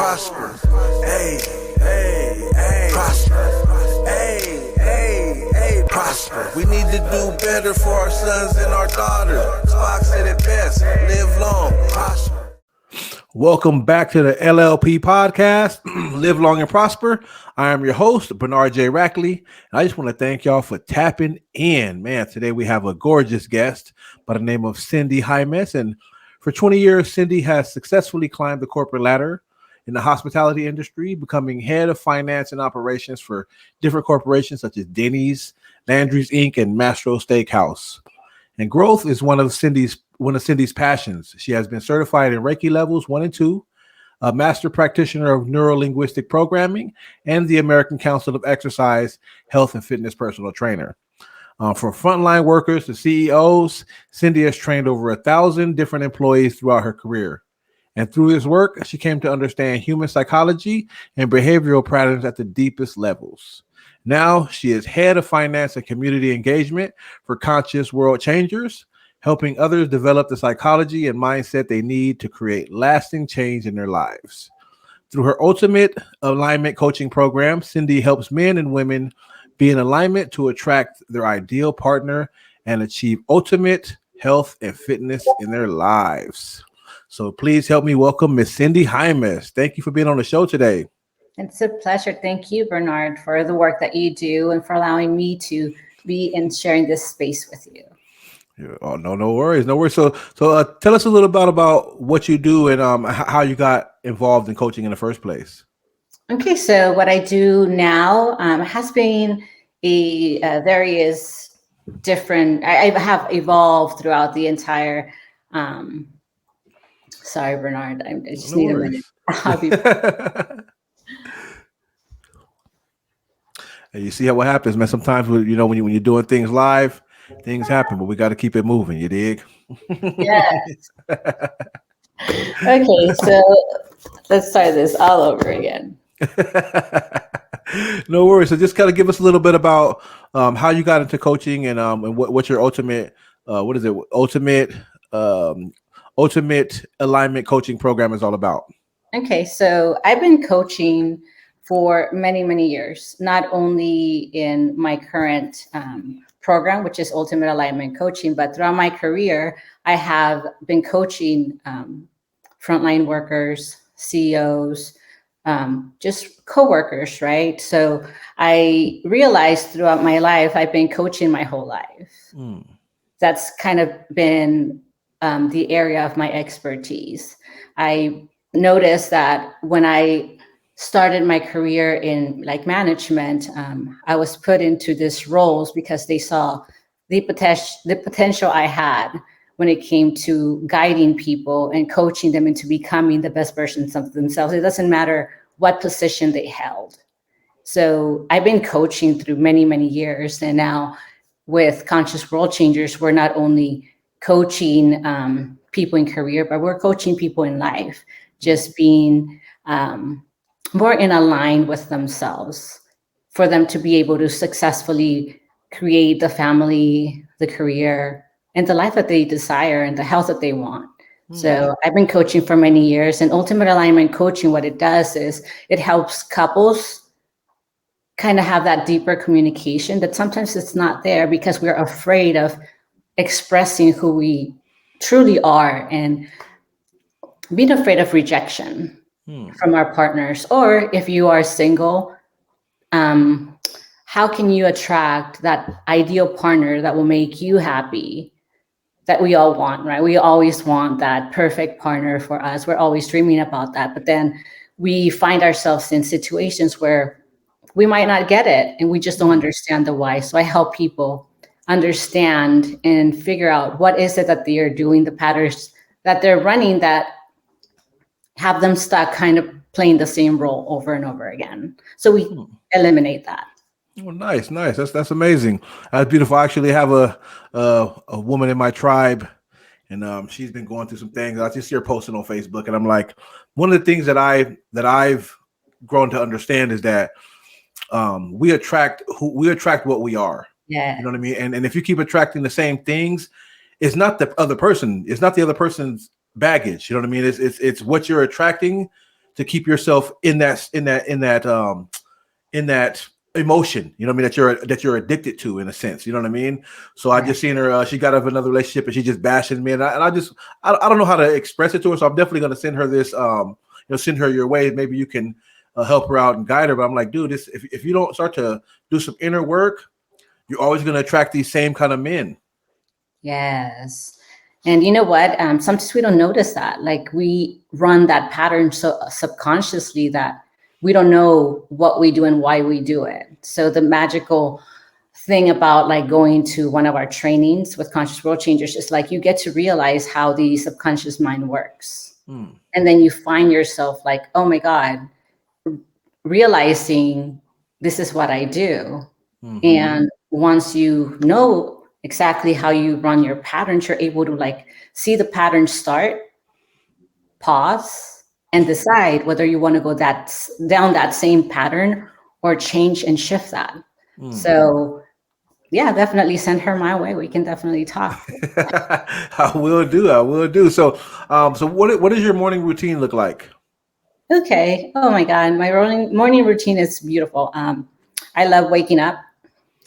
prosper. Hey, hey, hey, prosper. Hey, hey, hey, prosper. We need to do better for our sons and our daughters. Spock said it best. Live long, prosper. Welcome back to the LLP podcast, Live Long and Prosper. I am your host, Bernard J. Rackley, and I just want to thank y'all for tapping in. Man, today we have a gorgeous guest by the name of Cindy Jaimes, and for 20 years, Cindy has successfully climbed the corporate ladder in the hospitality industry, becoming head of finance and operations for different corporations such as Denny's, Landry's Inc., and Mastro Steakhouse. And growth is one of Cindy's passions. She has been certified in Reiki levels 1 and 2, a master practitioner of neuro-linguistic programming, and the American Council of Exercise, Health, and Fitness personal trainer. From frontline workers to CEOs, Cindy has trained over 1,000 different employees throughout her career. And through this work, she came to understand human psychology and behavioral patterns at the deepest levels. Now she is head of finance and community engagement for Conscious World Changers, helping others develop the psychology and mindset they need to create lasting change in their lives. Through her Ultimate Alignment Coaching Program, Cindy helps men and women be in alignment to attract their ideal partner and achieve ultimate health and fitness in their lives. So please help me welcome Miss Cindy Jaimes. Thank you for being on the show today. It's a pleasure. Thank you, Bernard, for the work that you do and for allowing me to be in sharing this space with you. Yeah, oh, no worries. So tell us a little bit about what you do and how you got involved in coaching in the first place. Okay, so what I do now has been a various different. I have evolved throughout the entire. Sorry, Bernard. I just need a minute. I'll be. And you see what happens, man. Sometimes when you're doing things live, things happen, but we got to keep it moving. You dig? Yes. Okay, so let's start this all over again. No worries. So just kind of give us a little bit about how you got into coaching and what's your ultimate ultimate alignment coaching program is all about. Okay, so I've been coaching for many, many years, not only in my current program, which is Ultimate Alignment Coaching, but throughout my career, I have been coaching frontline workers, CEOs, just coworkers, right? So I realized throughout my life, I've been coaching my whole life. That's kind of been the area of my expertise. I noticed that when I started my career in management, I was put into these roles because they saw the potential I had when it came to guiding people and coaching them into becoming the best versions of themselves. It doesn't matter what position they held. So I've been coaching through many, many years. And now with Conscious World Changers, we're not only coaching people in career, but we're coaching people in life, just being more in align with themselves for them to be able to successfully create the family, the career, and the life that they desire and the health that they want. So I've been coaching for many years, and Ultimate Alignment Coaching, what it does is it helps couples kind of have that deeper communication that sometimes it's not there because we're afraid of expressing who we truly are and being afraid of rejection from our partners. Or if you are single, how can you attract that ideal partner that will make you happy, that we all want, right? We always want that perfect partner for us. We're always dreaming about that. But then we find ourselves in situations where we might not get it and we just don't understand the why. So I help people understand and figure out what is it that they are doing, the patterns that they're running that have them stuck kind of playing the same role over and over again. So we eliminate that. Oh, nice. That's amazing. That's beautiful. I actually have a woman in my tribe, and she's been going through some things. I just see her posting on Facebook, and I'm like, one of the things that I've grown to understand is that we attract what we are. Yeah. You know what I mean? And if you keep attracting the same things, it's not the other person. It's not the other person's baggage. You know what I mean? It's what you're attracting to keep yourself in that emotion, you know what I mean, that you're addicted to, in a sense, you know what I mean. So I just seen her, she got out of another relationship and she just bashing me, and I don't know how to express it to her, so I'm definitely going to send her this, send her your way. Maybe you can help her out and guide her. But I'm like, dude, this, if you don't start to do some inner work, you're always going to attract these same kind of men. Yes. And you know what? Sometimes we don't notice that. Like, we run that pattern so subconsciously that we don't know what we do and why we do it. So the magical thing about like going to one of our trainings with Conscious World Changers is like you get to realize how the subconscious mind works. And then you find yourself like, oh my God, realizing this is what I do. And once you know exactly how you run your patterns, you're able to like see the pattern start, pause, and decide whether you want to go down that same pattern or change and shift that. So yeah, definitely send her my way. We can definitely talk. I will do. So what does your morning routine look like? Okay. Oh my God. My morning routine is beautiful. I love waking up,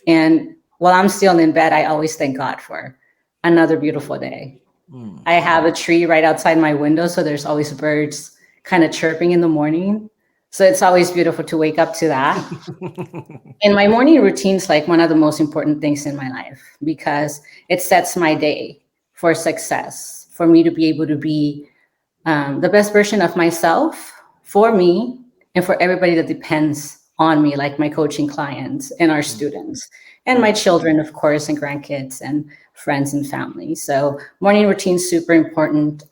and while I'm still in bed, I always thank God for another beautiful day. I have a tree right outside my window, so there's always birds kind of chirping in the morning. So it's always beautiful to wake up to that. And my morning routine is like one of the most important things in my life because it sets my day for success, for me to be able to be the best version of myself for me and for everybody that depends on me, like my coaching clients and our students and my children, of course, and grandkids and friends and family. So morning routine is super important.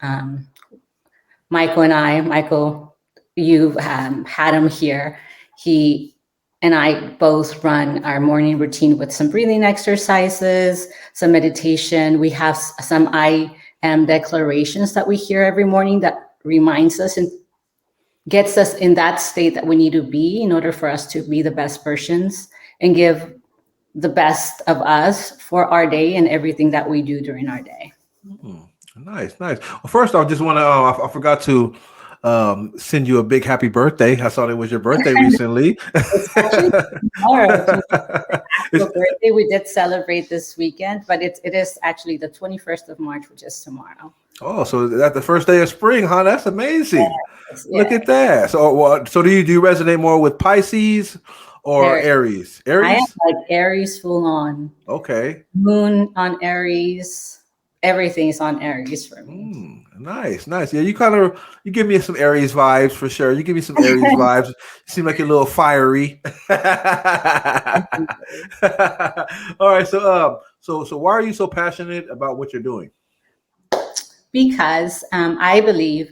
Michael, you've had him here. He and I both run our morning routine with some breathing exercises, some meditation. We have some I am declarations that we hear every morning that reminds us and gets us in that state that we need to be in order for us to be the best versions and give the best of us for our day and everything that we do during our day. Nice. Well, first off, just want to, I forgot to send you a big happy birthday. I saw it was your birthday recently. It's actually tomorrow. Birthday. We did celebrate this weekend, but it is actually the 21st of March, which is tomorrow. Oh, so that's the first day of spring, huh? That's amazing. Yes. Look at that. So do you resonate more with Pisces or Aries? I am like Aries full on. Okay. Moon on Aries. Everything is on Aries for me. Nice. Yeah, you give me some Aries vibes for sure. You give me some Aries vibes. You seem like you're a little fiery. All right. So why are you so passionate about what you're doing? Because I believe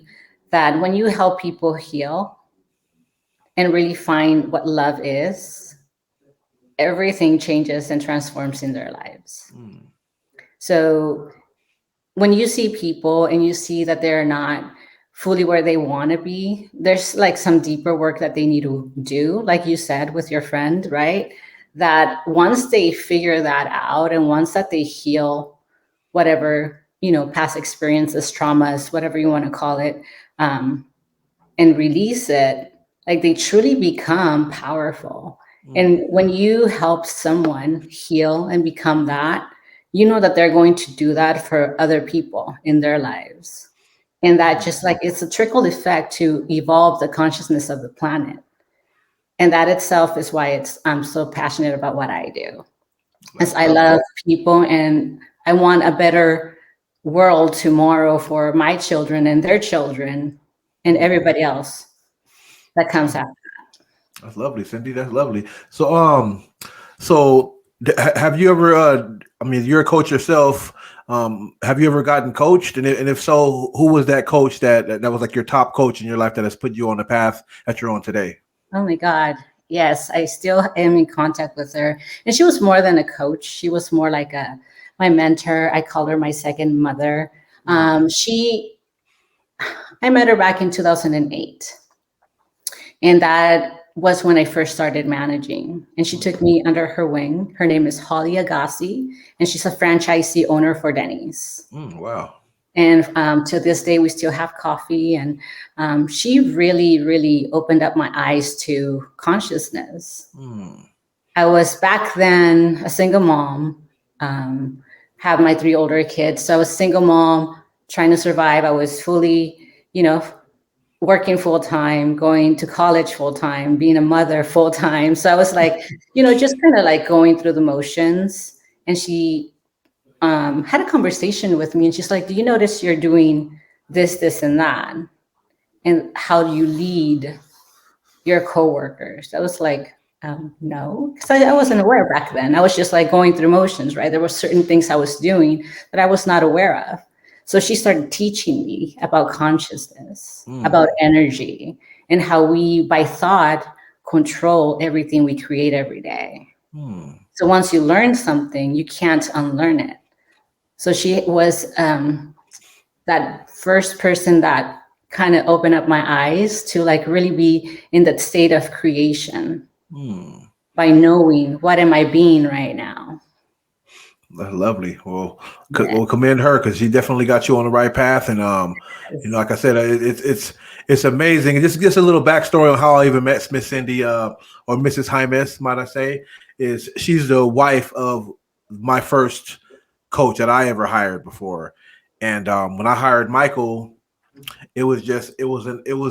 that when you help people heal and really find what love is, everything changes and transforms in their lives. So when you see people and you see that they're not fully where they want to be, there's like some deeper work that they need to do, like you said with your friend, right? That once they figure that out and once that they heal whatever, past experiences, traumas, whatever you want to call it, and release it, like they truly become powerful. And when you help someone heal and become that, you know that they're going to do that for other people in their lives. And that just like it's a trickle effect to evolve the consciousness of the planet. And that itself is why I'm so passionate about what I do. As I love people and I want a better world tomorrow for my children and their children and everybody else that comes after that. That's lovely, Cindy. That's lovely. So have you ever you're a coach yourself. Have you ever gotten coached? And if so, who was that coach that was like your top coach in your life that has put you on the path that you're on today? Oh my God. Yes, I still am in contact with her. And she was more than a coach. She was more like my mentor. I call her my second mother. I met her back in 2008. And that was when I first started managing. And she took me under her wing. Her name is Holly Agassi, and she's a franchisee owner for Denny's. Wow. And to this day, we still have coffee. And she really, really opened up my eyes to consciousness. I was back then a single mom, have my 3 older kids. So I was a single mom trying to survive. I was fully, working full time, going to college full time, being a mother full time. So I was like, just kind of like going through the motions. And she had a conversation with me, and she's like, do you notice you're doing this, and that? And how do you lead your coworkers? I was like, no, because I wasn't aware back then. I was just like going through motions, right? There were certain things I was doing that I was not aware of. So she started teaching me about consciousness, about energy, and how we, by thought, control everything we create every day. So once you learn something, you can't unlearn it. So she was that first person that kind of opened up my eyes to like really be in that state of creation by knowing what am I being right now. That's lovely. Well, we'll commend her because she definitely got you on the right path. And like I said, it's amazing. And just a little backstory on how I even met Miss Cindy or Mrs. Jaimes, might I say, is she's the wife of my first coach that I ever hired before. And when I hired Michael, it was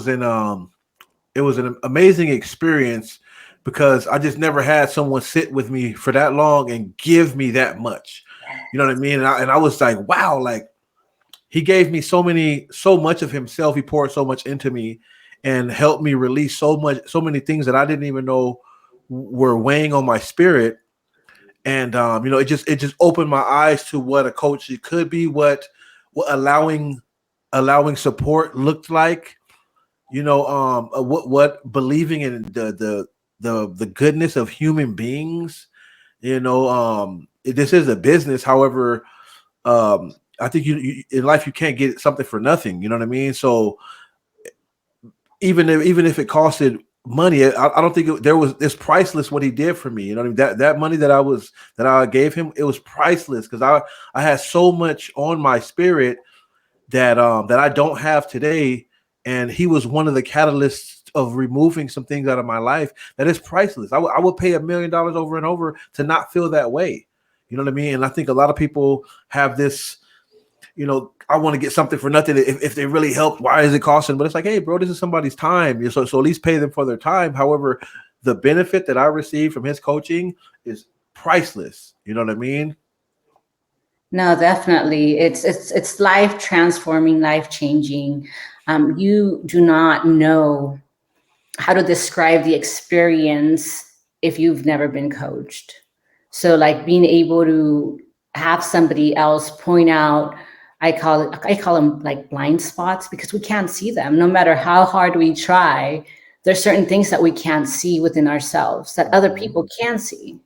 an amazing experience because I just never had someone sit with me for that long and give me that much. You know what I mean? And I was like, wow, like he gave me so much of himself. He poured so much into me and helped me release so many things that I didn't even know were weighing on my spirit. And it just opened my eyes to what a coach could be, what allowing support looked like, what believing in the goodness of human beings. This is a business. However, I think you in life you can't get something for nothing. You know what I mean? So even if it costed money, I don't think it's priceless what he did for me. You know what I mean? That money that I gave him, it was priceless because I had so much on my spirit that I don't have today, and he was one of the catalysts of removing some things out of my life that is priceless. I would pay $1 million over and over to not feel that way. You know what I mean? And I think a lot of people have this, I want to get something for nothing. If they really help, why is it costing? But it's like, hey, bro, this is somebody's time. So at least pay them for their time. However, the benefit that I received from his coaching is priceless. You know what I mean? No, definitely. It's life transforming, life changing. You do not know how to describe the experience if you've never been coached. So like being able to have somebody else point out, I call them like blind spots because we can't see them. No matter how hard we try, there's certain things that we can't see within ourselves that other people can see.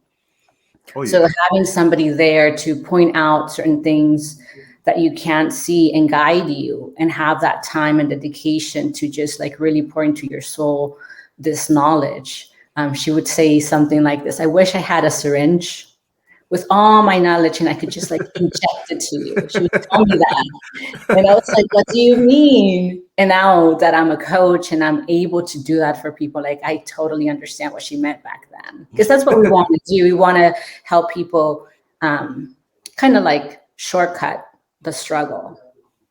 Oh, yeah. So having somebody there to point out certain things that you can't see and guide you and have that time and dedication to just like really pour into your soul this knowledge. She would say something like this: I wish I had a syringe with all my knowledge and I could just like inject it to you. She would tell me that. And I was like, what do you mean? And now that I'm a coach and I'm able to do that for people, like I totally understand what she meant back then. Because that's what we want to do. We want to help people kind of like shortcut the struggle,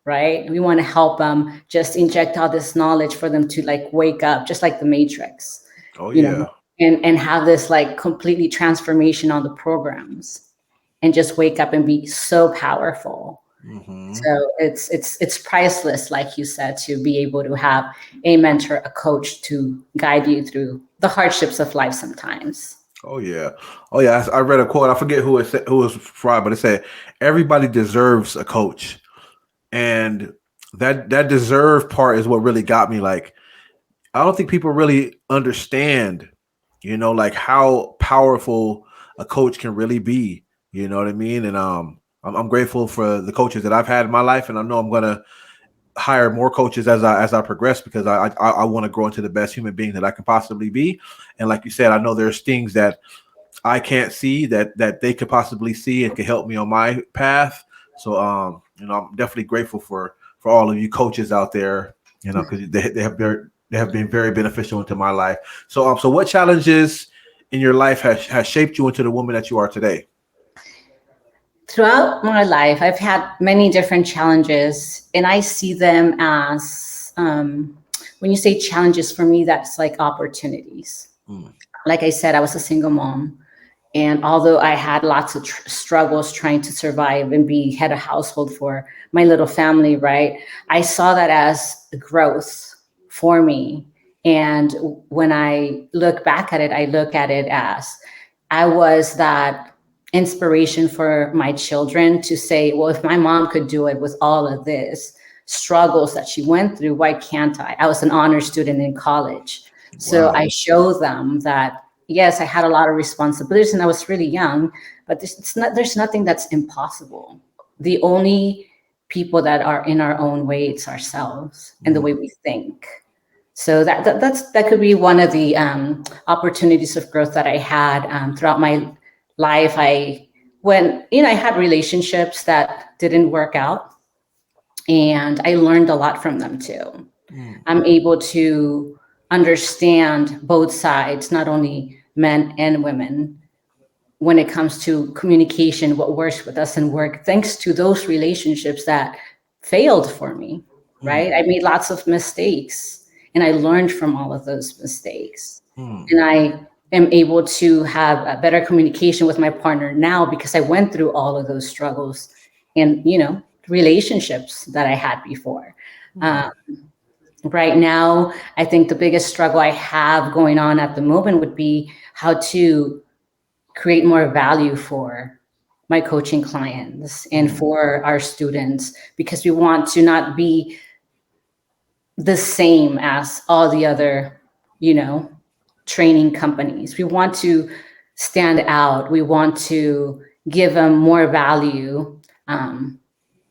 right? We want to help them just inject all this knowledge for them to like wake up, just like the Matrix. Oh, yeah. And have this like completely transformation on the programs and just wake up and be so powerful. Mm-hmm. So it's priceless, like you said, to be able to have a mentor, a coach to guide you through the hardships of life sometimes. Oh yeah. I read a quote. I forget who it was from, but it said everybody deserves a coach, and that deserve part is what really got me. Like, I don't think people really understand, like how powerful a coach can really be. You know what I mean? And I'm grateful for the coaches that I've had in my life, and I know I'm gonna hire more coaches as I progress because I want to grow into the best human being that I can possibly be. And like you said, I know there's things that I can't see that they could possibly see and can help me on my path. So, I'm definitely grateful for all of you coaches out there, because they have been very beneficial into my life. So what challenges in your life has shaped you into the woman that you are today? Throughout my life, I've had many different challenges, and I see them as, when you say challenges, for me, that's like opportunities. Mm. Like I said, I was a single mom. And although I had lots of struggles trying to survive and be head of household for my little family, right? I saw that as growth for me. And when I look back at it, I look at it as I was that inspiration for my children to say, well, if my mom could do it with all of this struggles that she went through, why can't I? I was an honor student in college. So Wow. I show them that yes, I had a lot of responsibilities and I was really young, but there's nothing that's impossible. The only people that are in our own way, it's ourselves and the Mm. way we think. So that could be one of the opportunities of growth that I had throughout my life. I had relationships that didn't work out, and I learned a lot from them too. Mm. I'm able to understand both sides, not only men and women, when it comes to communication, what works with us and work, thanks to those relationships that failed for me, right? Mm. I made lots of mistakes and I learned from all of those mistakes. Mm. And I am able to have a better communication with my partner now because I went through all of those struggles and, relationships that I had before. Mm. Right now, I think the biggest struggle I have going on at the moment would be how to create more value for my coaching clients and Mm. for our students, because we want to not be the same as all the other, you know, training companies. We want to stand out. We want to give them more value,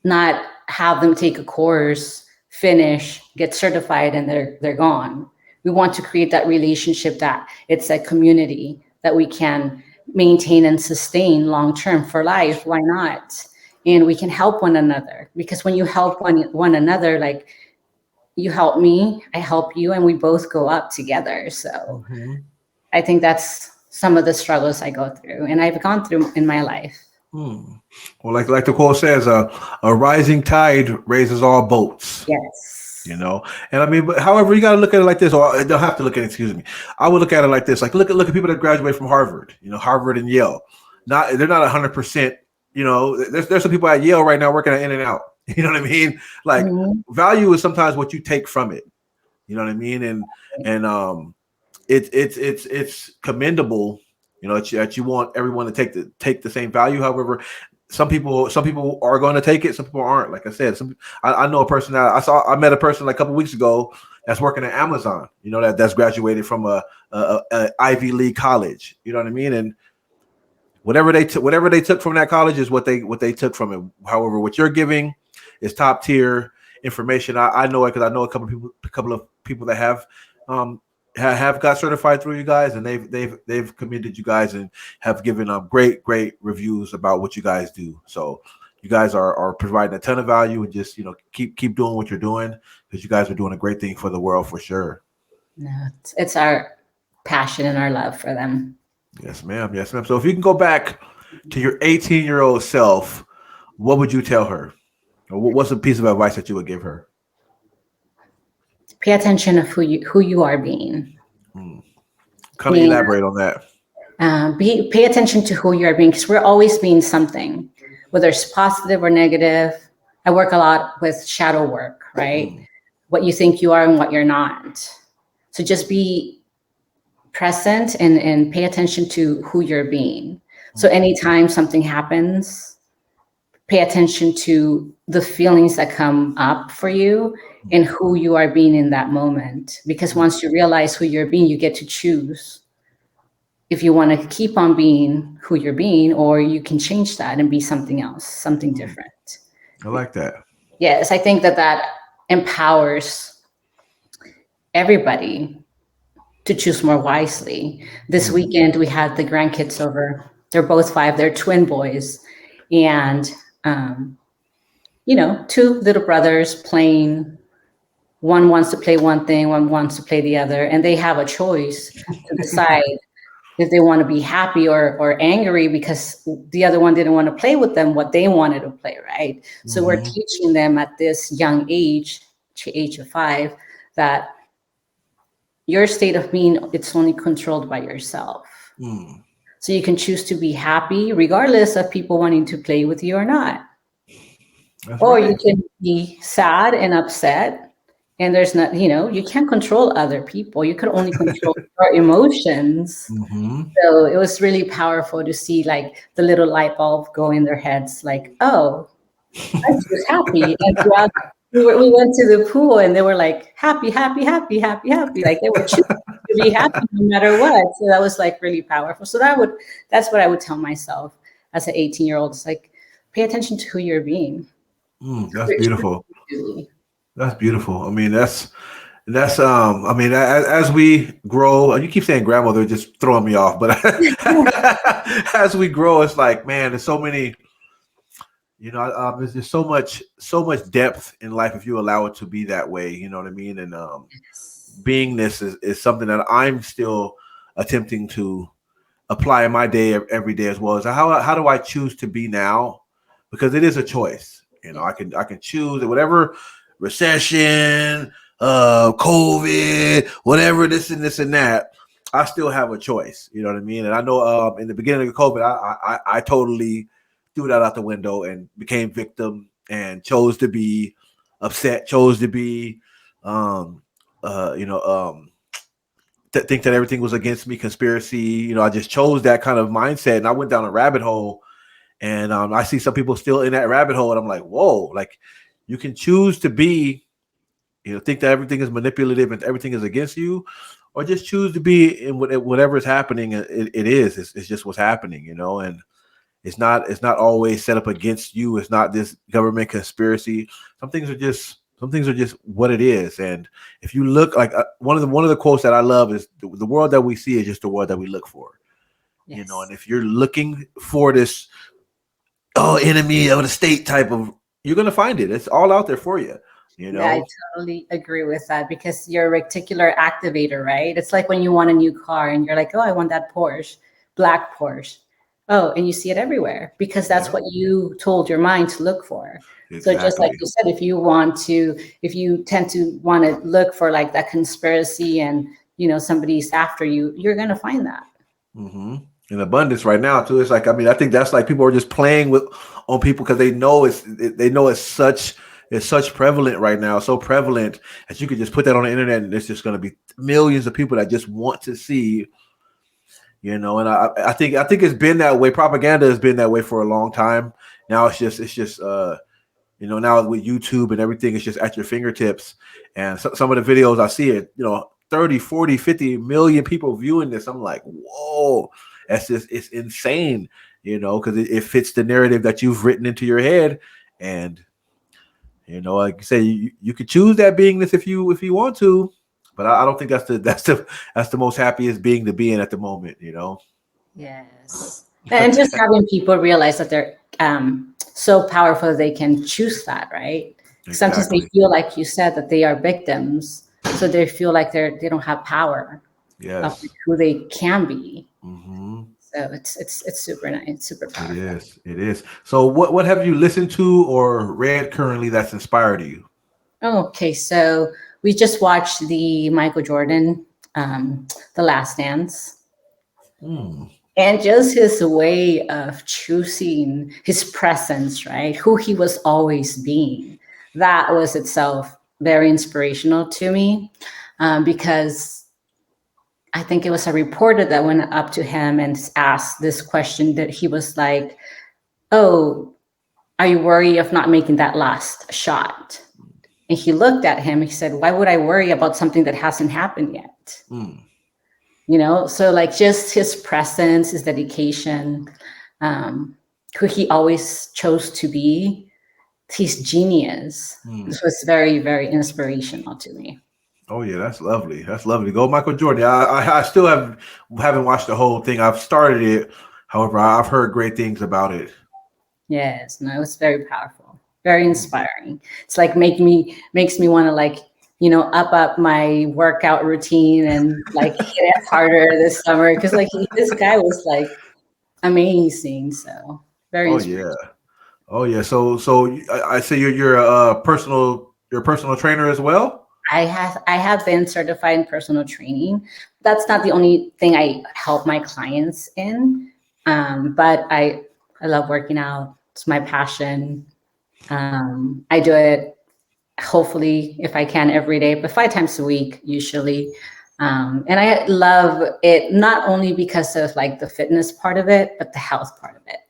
not have them take a course, finish, get certified, and they're gone. We want to create that relationship that it's a community that we can maintain and sustain long term for life. Why not? And we can help one another, because when you help one another, like you help me, I help you, and we both go up together. So Mhm. I think that's some of the struggles I go through and I've gone through in my life. Mm. Well, like the quote says, a rising tide raises all boats. Yes. And I mean, but however, you got to look at it like this, or I don't have to look at it. Excuse me. I would look at it like this: like look at people that graduate from Harvard. Harvard and Yale. They're not 100%. There's some people at Yale right now working at In and Out. You know what I mean? Like, Mhm. value is sometimes what you take from it. You know what I mean? And it's commendable. That you want everyone to take the same value. However, some people are going to take it. Some people aren't. Like I said, I know a person that I met a person like a couple weeks ago that's working at Amazon. That's graduated from a Ivy League college. You know what I mean? And whatever they took from that college is what they took from it. However, what you're giving is top tier information. I know it because I know a couple of people that um have got certified through you guys, and they've commended you guys and have given great reviews about what you guys do. So you guys are providing a ton of value, and just keep doing what you're doing, because you guys are doing a great thing for the world for sure. No, it's our passion and our love for them. Yes, ma'am. Yes, ma'am. So if you can go back to your 18-year-old self, what would you tell her? Or what's a piece of advice that you would give her? Pay attention of who you are being. Hmm. Kind of And elaborate on that. pay attention to who you are being, because we're always being something, whether it's positive or negative. I work a lot with shadow work, right? Hmm. What you think you are and what you're not. So just be present and pay attention to who you're being. So Hmm. anytime something happens, pay attention to the feelings that come up for you and who you are being in that moment. Because Hmm. once you realize who you're being, you get to choose if you want to keep on being who you're being, or you can change that and be something else, something Hmm. different. I like that. Yes, I think that empowers everybody to choose more wisely. This Hmm. weekend, we had the grandkids over. They're both 5, they're twin boys. And two little brothers playing. One wants to play one thing, one wants to play the other, and they have a choice to decide if they want to be happy or angry because the other one didn't want to play with them what they wanted to play, right? So we're teaching them at this young age, age of 5, that your state of being, it's only controlled by yourself. So you can choose to be happy regardless of people wanting to play with you or not. That's or right. you can be sad and upset, and there's not, you can't control other people. You can only control your emotions. So it was really powerful to see like the little light bulb go in their heads, like, oh, I was happy. And throughout, we went to the pool and they were like happy, happy, happy, happy, happy. Like they were choosing to be happy no matter what. So that was like really powerful. So that's what I would tell myself as an 18-year-old. It's like, pay attention to who you're being. That's beautiful. That's beautiful. I mean, that's I mean, as we grow, and you keep saying grandmother, just throwing me off, but as we grow, it's like, man, there's so many, there's just so much depth in life if you allow it to be that way. You know what I mean? And beingness is something that I'm still attempting to apply in my day every day as well. As how do I choose to be now? Because it is a choice. I can choose whatever recession, COVID, whatever this and that. I still have a choice. You know what I mean? And I know in the beginning of COVID, I totally threw that out the window and became victim and chose to be upset, chose to be, think that everything was against me, conspiracy. I just chose that kind of mindset, and I went down a rabbit hole. And I see some people still in that rabbit hole, and I'm like, whoa, like you can choose to be, think that everything is manipulative and everything is against you, or just choose to be in whatever is happening. It is. It's just what's happening, and it's not always set up against you. It's not this government conspiracy. Some things are just what it is. And if you look like one of the quotes that I love is the world that we see is just the world that we look for. Yes. And if you're looking for this enemy of the state type of, you're going to find it. It's all out there for you. Yeah, I totally agree with that, because you're a reticular activator, right? It's like when you want a new car and you're like, oh, I want that Porsche, black Porsche. Oh, and you see it everywhere because that's what you told your mind to look for. Exactly. So just like you said, if you tend to want to look for like that conspiracy and, somebody's after you, you're going to find that. In abundance right now too. It's like, I mean, I think that's like people are just playing on people because they know it's such prevalent right now, so prevalent that you could just put that on the internet and it's just going to be millions of people that just want to see, and I think it's been that way. Propaganda has been that way for a long time. Now it's just now with YouTube and everything, it's just at your fingertips. And some of the videos I see it, 30, 40, 50 million people viewing this. I'm like, whoa. It's insane, because it fits the narrative that you've written into your head. And, like you say, you could choose that beingness if you want to, but I don't think that's the most happiest being to be in at the moment, Yes. And just having people realize that they're so powerful they can choose that, right? Exactly. Sometimes they feel, like you said, that they are victims, so they feel like they don't have power. Yes. Of who they can be. So it's super nice, super powerful. It is. So what have you listened to or read currently that's inspired you? Okay, so we just watched the Michael Jordan, The Last Dance. And just his way of choosing his presence, right? Who he was always being. That was itself very inspirational to me, because I think it was a reporter that went up to him and asked this question, that he was like, oh, are you worried of not making that last shot? And he looked at him, he said, why would I worry about something that hasn't happened yet? So like just his presence, his dedication, who he always chose to be, his genius. This was very, very inspirational to me. Oh yeah, that's lovely. That's lovely. Go Michael Jordan. I still haven't watched the whole thing. I've started it. However, I've heard great things about it. Yes, no, it's very powerful. very inspiring. It's like makes me want to like, up my workout routine and like hit it harder this summer. Cause like this guy was like amazing. So very Oh inspiring. yeah. Oh yeah. I say you're a personal trainer as well. I have been certified in personal training. That's not the only thing I help my clients in. But I love working out. It's my passion. I do it hopefully if I can every day, but 5 times a week usually. And I love it not only because of like the fitness part of it, but the health part of it.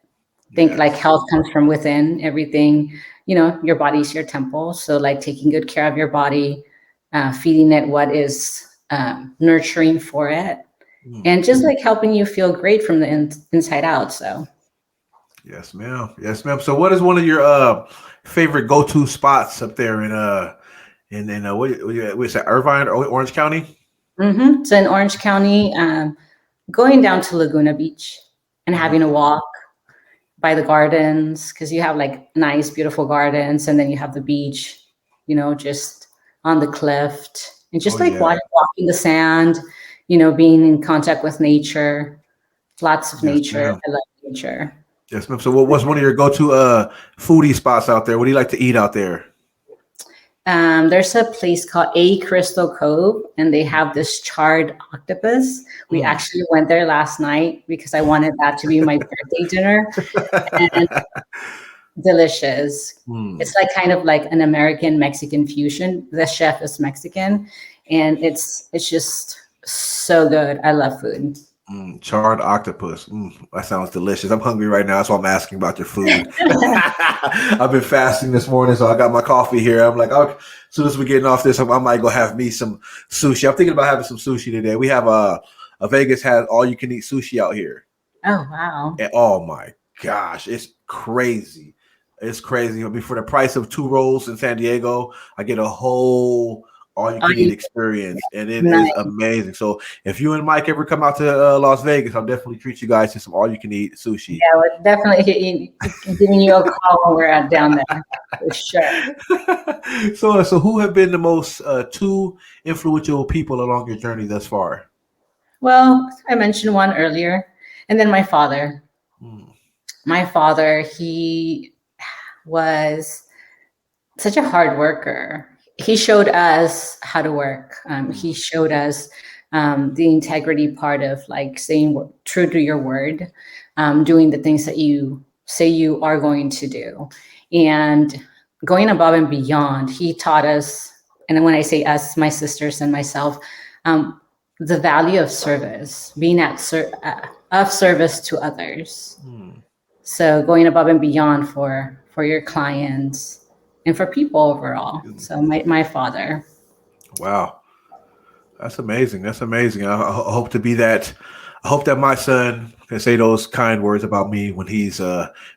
Think like Yes. health comes from within. Everything, your body's your temple. So like taking good care of your body, feeding it what is nurturing for it, Mm. and just like helping you feel great from the inside out. So Yes, ma'am. Yes, ma'am. So what is one of your favorite go-to spots up there in what's that, Irvine or Orange County? so in Orange County, going down to Laguna Beach and having a Mm. walk by the gardens, because you have like nice, beautiful gardens, and then you have the beach, just on the cliff, and Oh just like yeah. walking the sand, being in contact with nature, lots of Yes, nature. ma'am. I love nature. Yes, ma'am. So what's one of your go-to foodie spots out there? What do you like to eat out there? There's a place called A Crystal Cove, and they have this charred octopus. We Mm. actually went there last night because I wanted that to be my birthday dinner. And delicious. Mm. It's like kind of like an American Mexican fusion. The chef is Mexican, and it's just so good. I love food. Mm, charred octopus. That sounds delicious. I'm hungry right now. That's why I'm asking about your food. I've been fasting this morning, so I got my coffee here. I'm like, oh, as soon as we're getting off this, I might go have me some sushi. I'm thinking about having some sushi today. We have a Vegas has all you can eat sushi out here. Oh wow. And oh my gosh, it's crazy. It's crazy. I mean, for the price of two rolls in San Diego, I get a whole all you Oh, can eat experience, and it is nice. amazing. So, if you and Mike ever come out to Las Vegas, I'll definitely treat you guys to some all you can eat sushi. Yeah, we're definitely giving you a call when we're down there for sure. So who have been the most two influential people along your journey thus far? Well, I mentioned one earlier, and then my father. Mm, My father, he was such a hard worker. He showed us how to work. He mm, showed us the integrity part of like saying true to your word, doing the things that you say you are going to do, and going above and beyond. He taught us, and when I say us, my sisters and myself, um, the value of service, being of service to others. mm, So going above and beyond for your clients and for people overall. mm. So my father. Wow. That's amazing. That's amazing. I hope to be that. I hope that my son can say those kind words about me when he's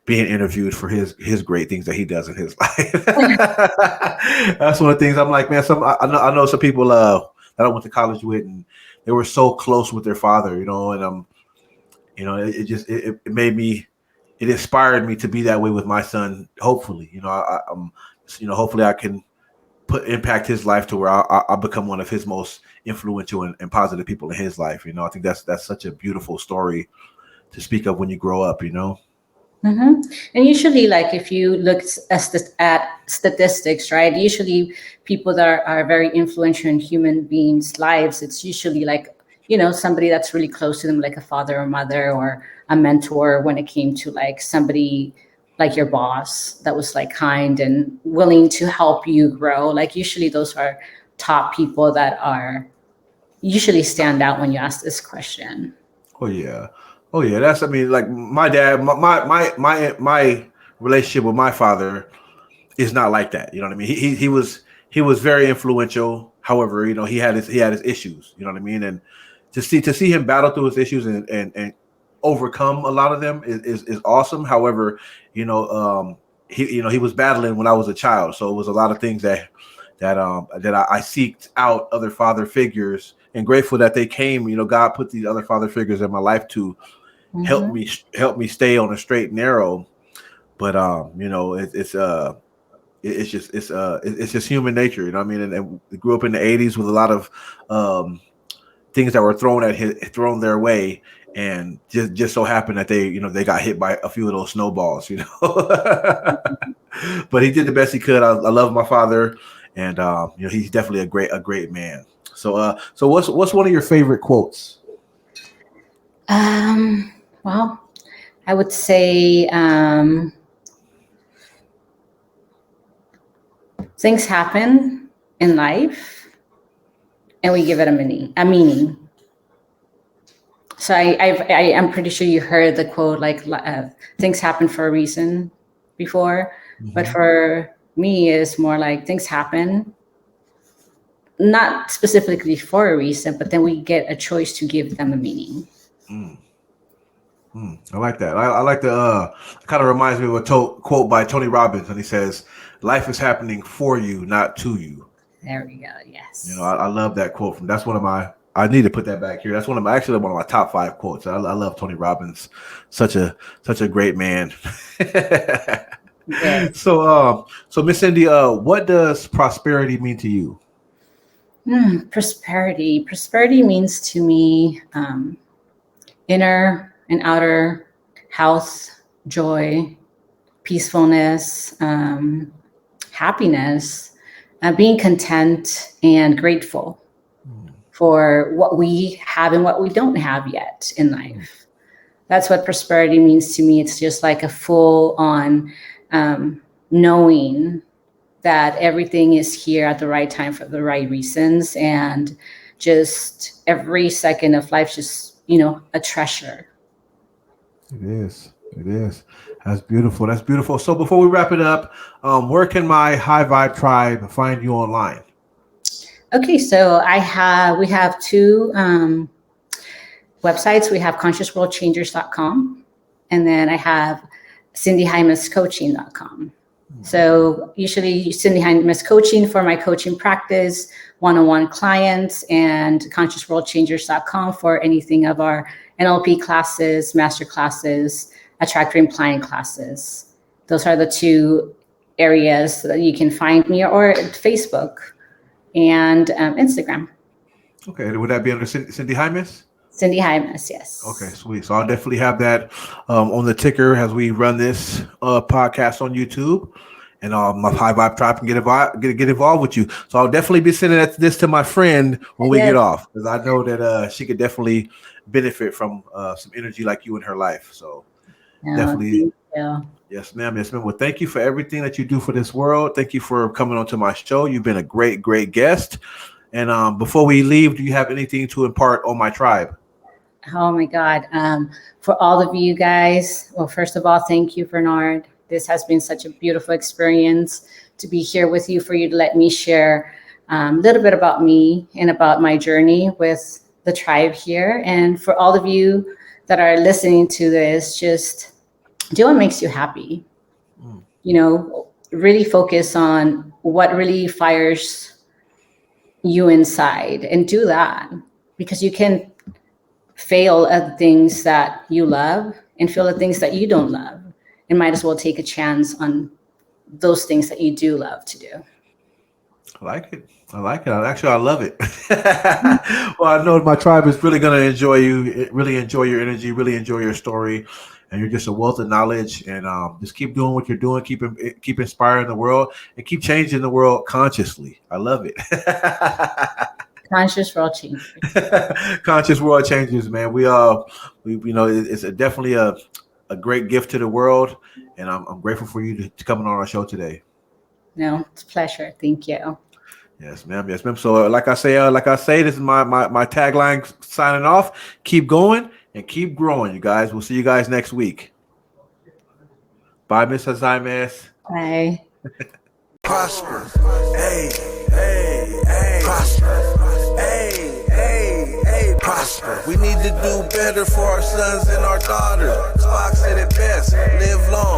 being interviewed for his great things that he does in his life. That's one of the things I'm like, man. I know some people that I went to college with, and they were so close with their father, and it just it made me, it inspired me to be that way with my son. Hopefully, hopefully I can impact his life to where I become one of his most influential and positive people in his life. I think that's such a beautiful story to speak of when you grow up. hmm And usually, like if you look at statistics, right? Usually, people that are very influential in human beings' lives, it's usually like somebody that's really close to them, like a father or mother or a mentor. When it came to like somebody like your boss that was like kind and willing to help you grow, like usually those are top people that are usually stand out when you ask this question. Oh yeah, oh yeah. That's, I mean, like my dad, my relationship with my father is not like that. You know what I mean? He was very influential. However, he had his issues. You know what I mean? And to see him battle through his issues and overcome a lot of them is awesome. However, he was battling when I was a child, so it was a lot of things that I seeked out other father figures, and grateful that they came. God put these other father figures in my life to help hmm me stay on a straight and narrow. But it's it's just human nature. You know what I mean? And we grew up in the '80s with a lot of things that were thrown their way, and just so happened that they got hit by a few of those snowballs. But he did the best he could. I love my father, and he's definitely a great man. So what's one of your favorite quotes? Well, I would say things happen in life, and we give it a meaning. So I'm pretty sure you heard the quote, like things happen for a reason before, but for me, it's more like things happen not specifically for a reason, but then we get a choice to give them a meaning. I like that. I like the kind of reminds me of a quote by Tony Robbins, and he says, "Life is happening for you, not to you." There we go. Yes. I love that quote that's one of my. I need to put that back here. That's one of my top 5 quotes. I love Tony Robbins. Such a great man. Yes. So Miss Cindy, what does prosperity mean to you? Prosperity means to me inner and outer health, joy, peacefulness, happiness, being content and grateful for what we have and what we don't have yet in life. That's what prosperity means to me. It's just like a full on knowing that everything is here at the right time for the right reasons, and just every second of life, just, a treasure. It is. That's beautiful. So before we wrap it up, where can my High Vibe tribe find you online? Okay, so we have 2 websites. We have consciousworldchangers.com, and then I have cindyjaimescoaching.com. So usually Cindy Jaimes Coaching for my coaching practice, one-on-one clients, and consciousworldchangers.com for anything of our NLP classes, master classes, attract dream planning classes. Those are the 2 areas that you can find me, or Facebook and Instagram. Okay, would that be under Cindy Jaimes? Cindy Jaimes, yes. Okay, sweet. So I'll definitely have that on the ticker as we run this podcast on YouTube, and my High Vibe tribe can get involved with you. So I'll definitely be sending this to my friend when we get off, because I know that she could definitely benefit from some energy like you in her life. So definitely. Yes, ma'am. Well, thank you for everything that you do for this world. Thank you for coming onto my show. You've been a great guest. And before we leave, do you have anything to impart on my tribe? Oh my God. For all of you guys, well, first of all, thank you, Bernard. This has been such a beautiful experience to be here with you, for you to let me share a little bit about me and about my journey with the tribe here. And for all of you that are listening to this, just do what makes you happy. Really focus on what really fires you inside, and do that, because you can fail at the things that you love and feel the things that you don't love, and might as well take a chance on those things that you do love to do. I like it. Actually, I love it. Well, I know my tribe is really going to enjoy you, really enjoy your energy, really enjoy your story. And you're just a wealth of knowledge, and just keep doing what you're doing. Keep inspiring the world, and keep changing the world consciously. I love it. Conscious world changers. Conscious world changers, man. We it's definitely a great gift to the world, and I'm grateful for you to coming on our show today. No, it's a pleasure. Thank you. Yes, ma'am. So, like I say, this is my tagline signing off. Keep going and keep growing, you guys. We'll see you guys next week. Bye, Miss Jaimes. Bye. Prosper. Hey. Prosper. Hey. Prosper. We need to do better for our sons and our daughters. Spock said it best. Live long.